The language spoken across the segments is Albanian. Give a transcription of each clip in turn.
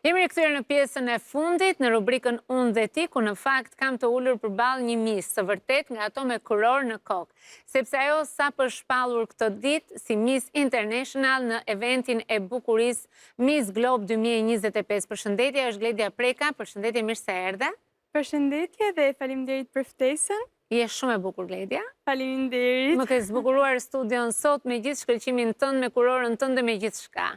Jemi rikthyer në pjesën e fundit, në rubrikën Unë dhe ti, ku në fakt kam të ulur përballë një mis, së vërtet nga ato me kuror në kokë, sepse ajo sa për shpallur këtë ditë si Miss International në eventin e bukurisë Miss Globe 2025. Përshëndetje, është Gledia Preka, përshëndetje, mirë se erdhe. Përshëndetje dhe faleminderit për ftesën. Je shumë e bukur, Gledia. Faleminderit. Më ke zbukuruar studion sot me gjithë shkëlqimin tënd, me kurorën tënde, me gjithë shka.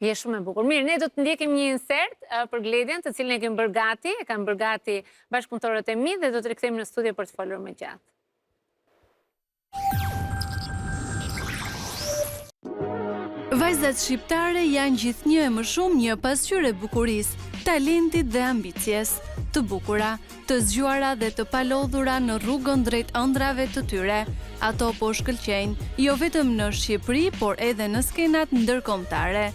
Je shumë e bukur. Mirë, ne do të ndjekim një insert për Gledian, të cilën e kemi bërë gati, e kanë bërë gati bashkëpunëtorët e mi dhe do të rikthehemi në studio për të folur më gjatë. Vajzat shqiptare janë gjithnjë e më shumë një pasqyrë e bukurisë, talentit dhe ambicjes, të bukura, të zgjuara dhe të palodhura në rrugën drejt ëndrave të tyre. Ato po shkëlqejnë, jo vetëm në Shqipëri, por edhe në skenat ndërkombëtare.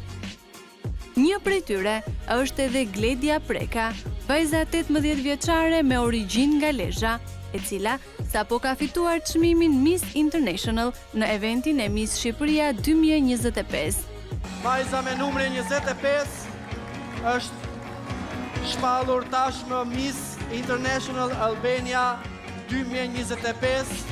Një prej tyre është edhe Gledia Preka, vajza 18 vjeçare me origjinë nga Lezhë, e cila sapo ka fituar çmimin Miss International në eventin e Miss Shqipëria 2025. Vajza me numrin 25 është shpallur tashmë Miss International Albania 2025.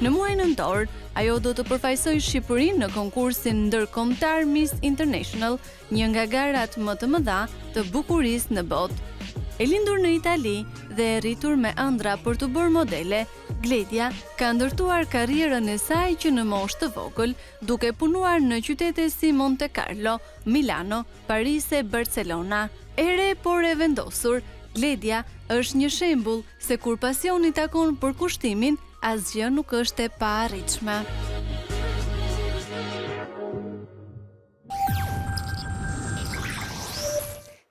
Në muajin nëntor, ajo do të përfaqësojë Shqipërinë në konkursin ndërkombëtar Miss International, një nga garat më të mëdha të bukurisë në botë. E lindur në Itali dhe e rritur me ëndra për të bërë modele, Gledia ka ndërtuar karrierën e saj që në moshë të vogël, duke punuar në qytete si Monte Carlo, Milano, Paris e Barcelona. E re por e vendosur, Gledia është një shembull se kur pasioni takon për kushtimin, asgjë nuk është e paarritshme.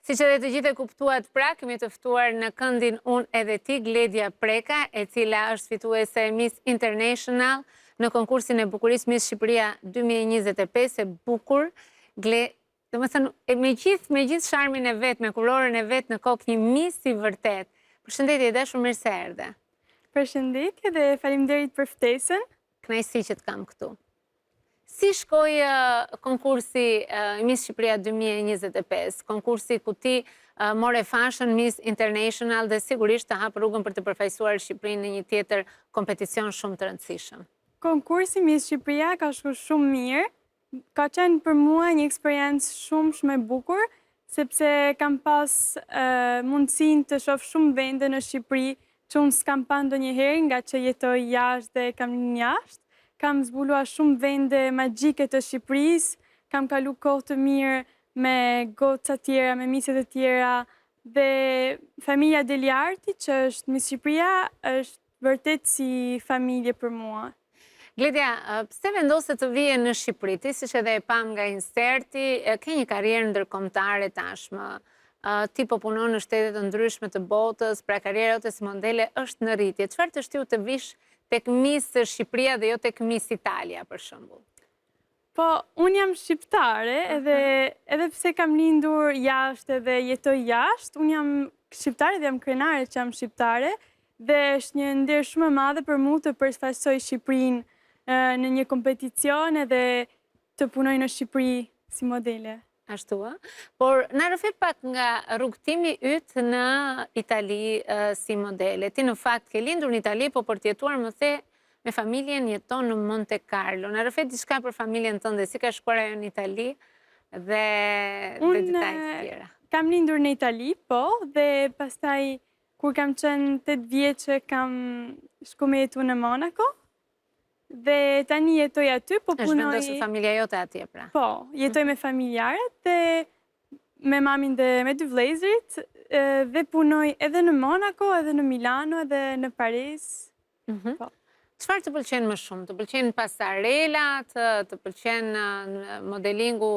Si që dhe të gjithë e kuptuat pra, kemi të ftuar në këndin Unë edhe ti, Gledia Preka, e cila është fituese e Miss International në konkursin e bukurisë Miss Shqipëria 2025, e bukur, me gjithë sharmin e vet, me kurorën e vet në kokë, një Miss i vërtet. Përshëndetje, dashur, mirë se erdhe. Përshëndetje dhe faleminderit për ftesën. Kënaqësi që të kam këtu. Si shkoi konkursi Miss Shqipëria 2025, konkursi ku ti more fashën Miss International dhe sigurisht të hap rrugën për të përfaqësuar Shqipërinë në një tjetër kompeticion shumë të rëndësishëm? Konkursi Miss Shqipëria ka shkuar shumë mirë. Ka qenë për mua një eksperiencë shumë e bukur, sepse kam pas mundësinë të shoh shumë vende në Shqipëri që unë s'kam pa ndonjëherë nga që jetoj jashtë dhe kam një jashtë. Kam zbuluar shumë vende magjike të Shqipërisë, kam kalu kohë të mirë me goca tjera, me miset e tjera, dhe familja Deliarti, që është Miss Shqipëria, është vërtet si familje për mua. Gledia, pse vendose të vije në Shqipëri? Ti siç edhe e pam nga inserti, ke një karrierë ndërkombëtare tashmë. Ti po punon në shtete të ndryshme të botës, pra karriera jote si modele është në rritje. Çfarë të shtiu të vish tek Miss Shqipëria dhe jo tek Miss Italia, për shembull? Po, unë jam shqiptare, edhe pse kam lindur jashtë dhe jetoj jashtë, unë jam shqiptare dhe jam krenare që jam shqiptare, dhe është një nder shumë e madhe për mu të përfaqësoj Shqipërinë në një kompeticion edhe të punoj në Shqipëri si modele. Ashtu, por na rrëfet pak nga rrugtimi yt në Itali si modele. Ti në fakt ke lindur në Itali, po për të jetuar më the me familjen jeton në Monte Carlo. Na rrëfet diçka për familjen tënde, si ka shkuar ajo në Itali dhe detajet tjera. Kam lindur në Itali, po, dhe pastaj kur kam qenë 8 vjeçe kam shku me jetu në Monaco. Dhe tani jetoj aty, po punoj... është vendosur familja jote atje, pra? Po, jetoj me familjarët dhe me mamin dhe me 2 vëllezërit, dhe punoj edhe në Monaco, edhe në Milano, edhe në Paris. Çfarë të pëlqen më shumë? Të pëlqen pasarelat, të pëlqen modelingu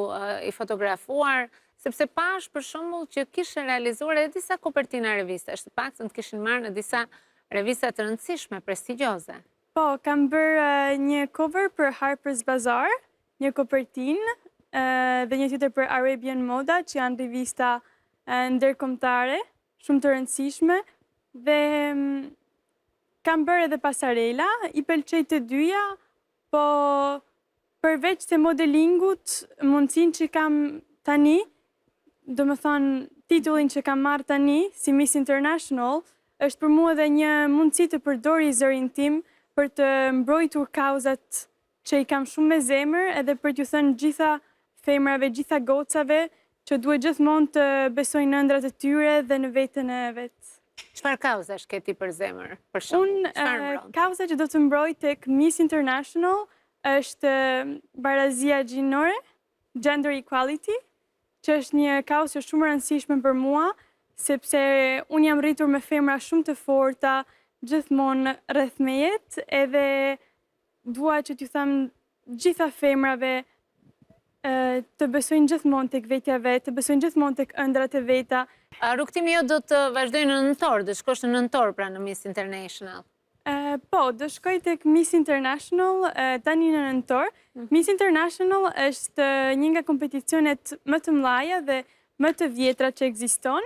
i fotografuar, sepse pash për shembull që kishe realizuar edhe disa kopertina revistash, të paktën të kishin marrë në disa revista të rëndësishme, prestigjioze. Po, kam bërë një cover për Harper's Bazaar, një kopertinë, dhe një tjetër për Arabian Moda, që janë revista ndërkombëtare, shumë të rëndësishme, dhe kam bërë edhe pasarela, i pëlqej të dyja, po përveç të modelingut, mundësin që kam tani, do më thonë titullin që kam marrë tani, si Miss International, është për mua edhe një mundësi të përdori zërin tim për të mbrojtur kauzat që i kam shumë me zemër, edhe për t'ju thënë gjitha femrave, gjitha gocave, që duhet gjithmonë të besojnë në ëndrat e tyre dhe në vetën e vetë. Çfarë kauzash ke ti për zemër? Për shembull, çfarë mbron? Kauza që do të mbroj tek Miss International është barazia gjinore, gender equality, që është një kauzë shumë e rëndësishme për mua, sepse unë jam rritur me femra shumë të forta, gjithmonë rreth meje, edhe dua që t'ju them gjitha femrave të besojnë gjithmonë tek vetja vetë, të besojnë gjithmonë tek ëndrat e veta. Rrugtimi jo do të vazhdojë në nëntor, do shkosh në nëntor pra në Miss International. Po, do shkoj tek Miss International tani në nëntor. Miss International është një nga kompeticionet më të mëdha dhe më të vjetra që ekziston.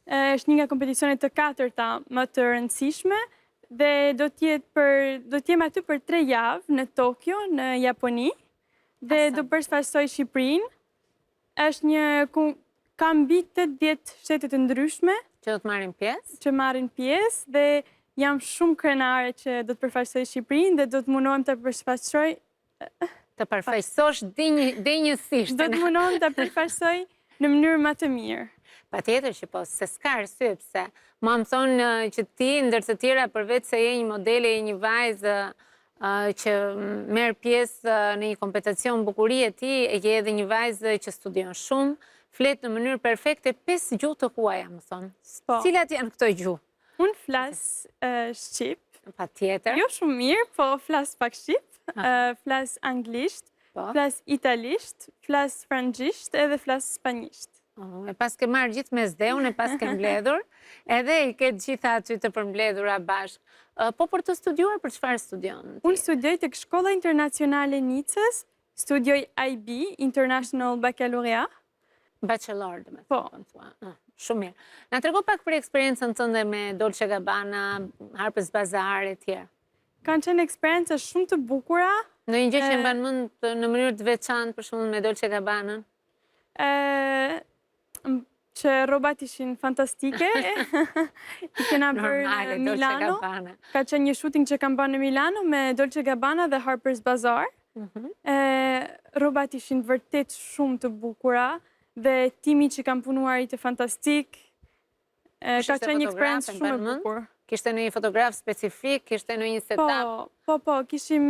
Është një nga kompeticionet të 4-ta më të rëndësishme dhe do të jem aty për 3 javë në Tokyo, në Japoni. Dhe do përshtatoj Shqipërinë. Është ka mbi 80 shtete të ndryshme Që do të marrin pjesë? Që marrin pjesë dhe jam shumë krenare që do të përfaqësoj Shqipërinë dhe do të mundohem të përfaqësoj Të përfaqësosh dinjësisht. Do të mundohem të përfaqësoj në mënyrë më të mirë. Patjetër që po, se s'ka arsye pse. Ma më thonë që ti ndër të tjera përveç se je një modele, je një vajzë që merë pjesë në një kompeticion bukurie, ti je edhe një vajzë që studion shumë, flet në mënyrë perfekte 5 gjuhë të huaja, më thonë. Cilat janë këto gjuhë? Unë flas shqip. Patjetër. Jo shumë mirë, po flas pak shqip, flas anglisht, flas italisht, flas frangjisht edhe flas spanjisht. E pas ke marrë gjithë me zdeun, e pas ke mbledhur, edhe i ke gjitha aty të përmbledhura bashkë. Po për të studiuar, për çfarë studion? Unë studioj tek Shkolla Internacionale Nicës, studioj IB, International Baccalaureate. Bachelor, dhe me Po. Shumë mirë. Na trego pak për eksperiencën tënde me Dolce Gabbana, Harper's Bazaar e tjerë. Kanë qenë eksperiencë shumë të bukura. Në një gjë që mban mend në mënyrë të veçantë për shembull me Dolce Gabbana? Që rrobat ishin fantastike. I kena bërë në Milano. Ka qenë një shooting që kam bërë në Milano me Dolce Gabbana dhe Harper's Bazaar. Rrobat ishin vërtet shumë të bukura dhe timi që kam punuar ishte fantastik. Ka qenë një eksperiencë shumë e bukur. Kishte në një fotograf specifik, kishte në një setup? Po, kishim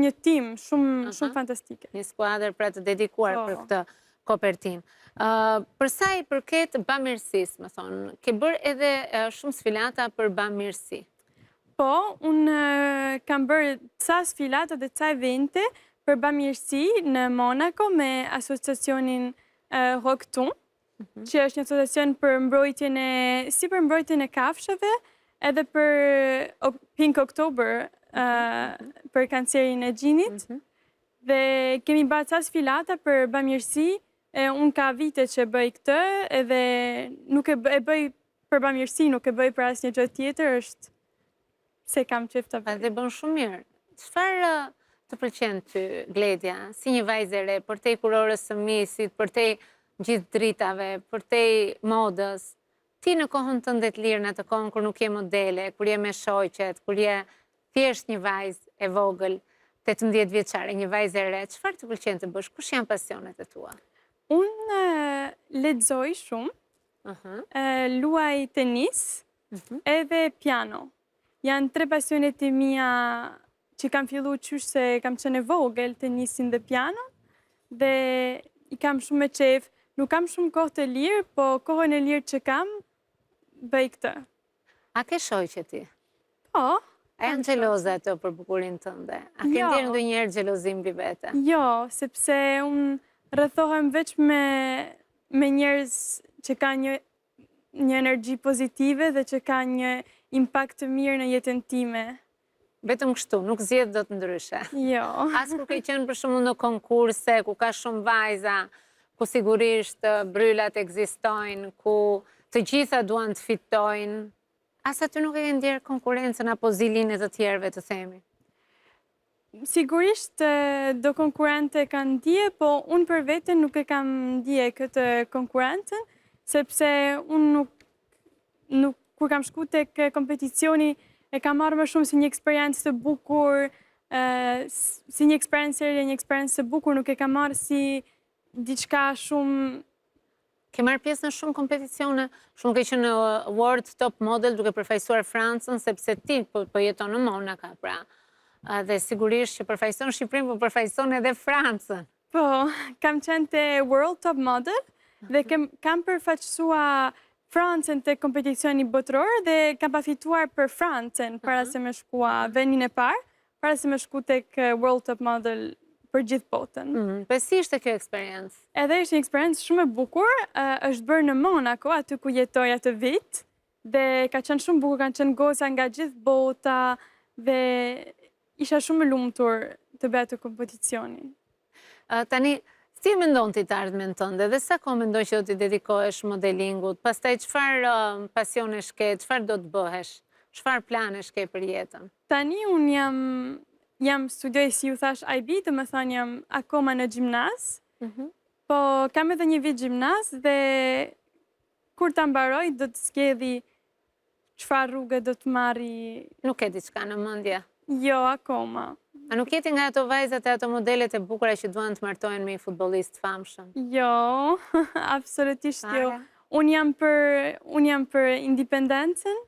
një tim shumë fantastike. Një skuadër pra të dedikuar për këtë kopertin. Përsa i përket bamirësisë, më thonë, ke bërë edhe shumë sfilata për bamirësi? Po, unë kam bërë ca sfilata dhe ca evente për bamirësi në Monaco me asociacionin Rocktun, që është një asociacion për mbrojtjen e kafshëve, edhe për Pink October, për kancerin e gjinit. Dhe kemi bërë ca sfilata për bamirësi. Unë ka vite që bëj këtë, edhe nuk e bëj për bamirësi, nuk e bëj për asnjë gjë tjetër, është se kam qejf të bëj. Dhe bën shumë mirë. Çfarë të pëlqen ty, Gledja, si një vajzë e re, për te kurorës së misit, për te gjithë dritave, për te modës? Ti në kohën tënde të lirë, në atë kohën kur nuk je modele, kur je me shoqet, kur je thjesht një vajzë e vogël, 18 vjeçare, një vajzë e re, çfarë të pëlqen të bësh? Kush janë pasionet e tua? Unë lexoj shumë, luaj tenis edhe piano. Janë 3 pasionet e mia që kam fillu qysh se kam qenë e vogël, tenisin dhe piano, dhe i kam shumë me qef. Nuk kam shumë kohë të lirë, po kohën e lirë që kam, bëj këtë. A ke shoqe ti? Po. A janë xheloze ato për bukurinë tënde? A ke ndjerë ndonjëherë xhelozim mbi vete? Jo, sepse unë rrethohem veç me njerëz që kanë një energji pozitive dhe që kanë një impakt të mirë në jetën time. Vetëm kështu, nuk zgjedh dot ndryshe. Jo. As kur ke qenë për shembull në konkurse ku ka shumë vajza, ku sigurisht bryllat ekzistojnë, ku të gjitha duan të fitojnë, Asa ty nuk e ke ndjerë konkurencën apo zilin e të tjerëve të themi? Sigurisht do konkurrente kanë ndje, po unë për vete nuk e kam ndje këtë konkurrencën, sepse unë nuk kur kam shku tek kompeticioni e kam marrë më shumë si një eksperiencë të bukur, si një eksperiencë një eksperiencë të bukur, nuk e kam marrë si diçka shumë. Ke marrë pjesë në shumë kompeticione, shumë ke qenë në World Top Model duke përfaqësuar Francën, sepse ti po jeton në Monaka, pra. Dhe sigurisht që përfaqëson Shqipërinë, po përfaqëson edhe Francën. Po, kam qenë te World Top Model dhe kam përfaqësua Francën te kompeticioni botëror dhe kam pafituar për Francën para se me shkua vendin e parë, para se me shku tek World Top Model për gjithë botën. Po si ishte kjo eksperiencë? Edhe ishte një eksperiencë shumë e bukur, është bërë në Monaco, aty ku jetoj atë vit, dhe ka qenë shumë bukur, kanë qenë goca nga gjithë bota, dhe isha shumë e lumtur të bëj atë kompeticioni. Tani, si mendon ti të ardhmen tënde dhe sa kohë mendon që do t'i dedikohesh modelingut? Pastaj çfarë pasionesh ke, çfarë do të bëhesh? Çfarë planesh ke për jetën? Tani unë jam studioj, si ju thash, IB, të më thonë jam akoma në gjimnaz, po kam edhe një vit gjimnaz dhe kur ta mbaroj do të zgjedhi çfarë rrugë do të marri. Nuk e diçka në mendje? Jo, akoma. A nuk jeti nga ato vajzat e ato modelet e bukura që duan të martohen me një futbollist famshëm? Jo, absolutisht jo. Unë jam për independencën.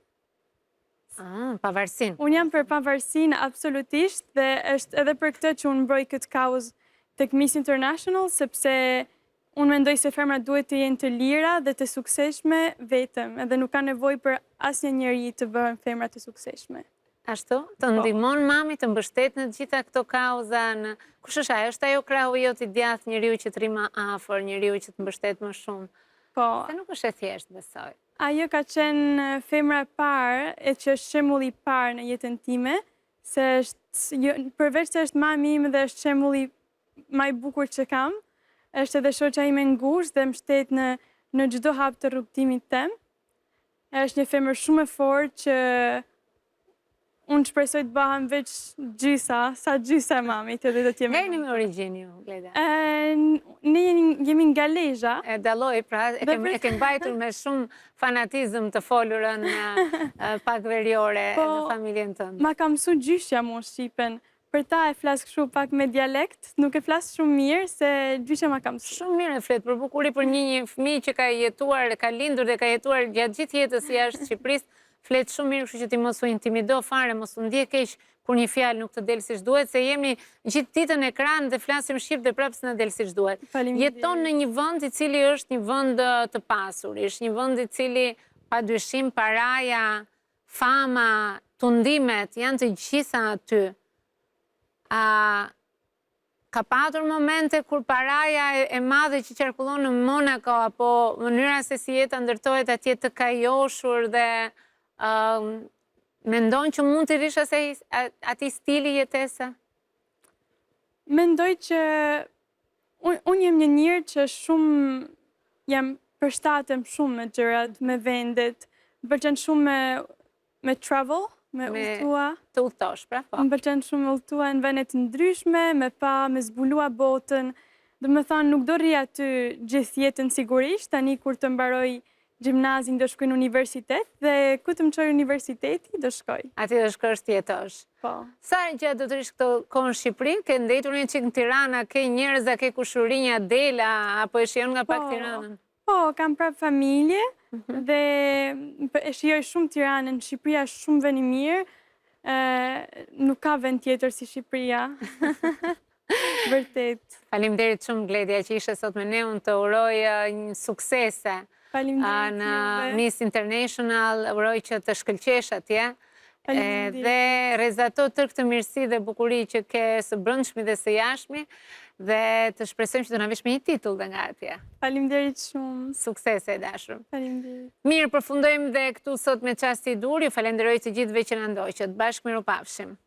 Pavarësinë. Unë jam për pavarësinë absolutisht dhe është edhe për këtë që unë mbroj këtë kauzë tek Miss International, sepse unë mendoj se femrat duhet të jenë të lira dhe të suksesshme vetëm, edhe nuk ka nevojë për asnjë njeri të bëhen femra të suksesshme. Ashtu? Të ndihmon mami të mbështet në gjitha këto kauza? Kush është ajo? Është ajo krahu jot i djathtë, njeriu që të rri më afër, njeriu që të mbështet më shumë? Po. Se nuk është e thjeshtë, besoj. Ajo ka qenë femra e parë, e që është shembulli i parë në jetën time, se është, përveç se është mami ime dhe është shembulli më i bukur që kam, është edhe shoqja ime ngushtë dhe më shtet në çdo hap të rrugtimit tem. Është një femër shumë e fortë që unë shpresoj të bëhem veç sa gjysa e mamit edhe do t'jemi. Nga jeni me origjinë ju, Gleda? Ne jemi nga Lezhë. E dalloj, pra, e ke mbajtur me shumë fanatizëm të folurën pak veriore në familjen tënde. Ma ka mësu gjyshja mu shqipen. Për ta e flas kështu pak me dialekt, nuk e flas shumë mirë, se gjyshja ma ka mësu. Shumë mirë e flet, për bukuri për një fëmijë që ka jetuar, ka lindur dhe ka jetuar gjatë gjithë jetës jashtë Shqipërisë, flet shumë mirë, kështu që ti mos u intimido fare, mos u ndje keq kur një fjalë nuk të del siç duhet, se jemi gjithë ditën në ekran dhe flasim shqip dhe prapë s'na del siç duhet. Jeton në një vend i cili është një vend të pasur, është një vend i cili padyshim paraja, fama, tundimet janë të gjitha aty. Ka patur momente kur paraja e madhe që qarkullon në Monaco apo mënyra se si jeta ndërtohet atje të kajoshur dhe mendon që mund të rish ati stili jetese? Mendoj që unë jem një njërë që shumë jam përshtatem shumë me gjërat, me vendet, më pëlqen shumë me travel, me udhëtua. Të udhëtosh, pra po. Më pëlqen shumë me udhëtua në vendet ndryshme, me zbulua botën. Dhe me thonë, nuk do rri aty gjithë jetën sigurisht, tani kur të mbaroj gjimnazin do shkoj në universitet dhe ku të më qoj universiteti do shkoj. Ati do shkosh të jetosh. Po. Sa gjatë do të rish këto kohë në Shqipëri, ke ndetur një qikë në Tirana, ke njerëz, ke kushurinja, Dela, apo e shijon nga pak Tiranën? Po, kam prapë familje dhe e shijoj shumë Tiranën. Shqipëria është shumë vend i mirë, nuk ka vend tjetër si Shqipëria. Vërtet. Faleminderit shumë, Gledja, që ishe sot me ne, unë të uroj një suksese në Miss International, uroj që të shkëlqesh atje dhe rezato tërë këtë mirësi dhe bukuri që ke së brendshmi dhe së jashtmi dhe të shpresojmë që të na vish me një titull dhe nga atje. Faleminderit shumë. Suksese e dashur. Faleminderit. Mirë, përfundojmë dhe këtu sot me Çasti i dur. Ju falenderoj të gjithëve që na ndoqët. Bashkë mirupafshim.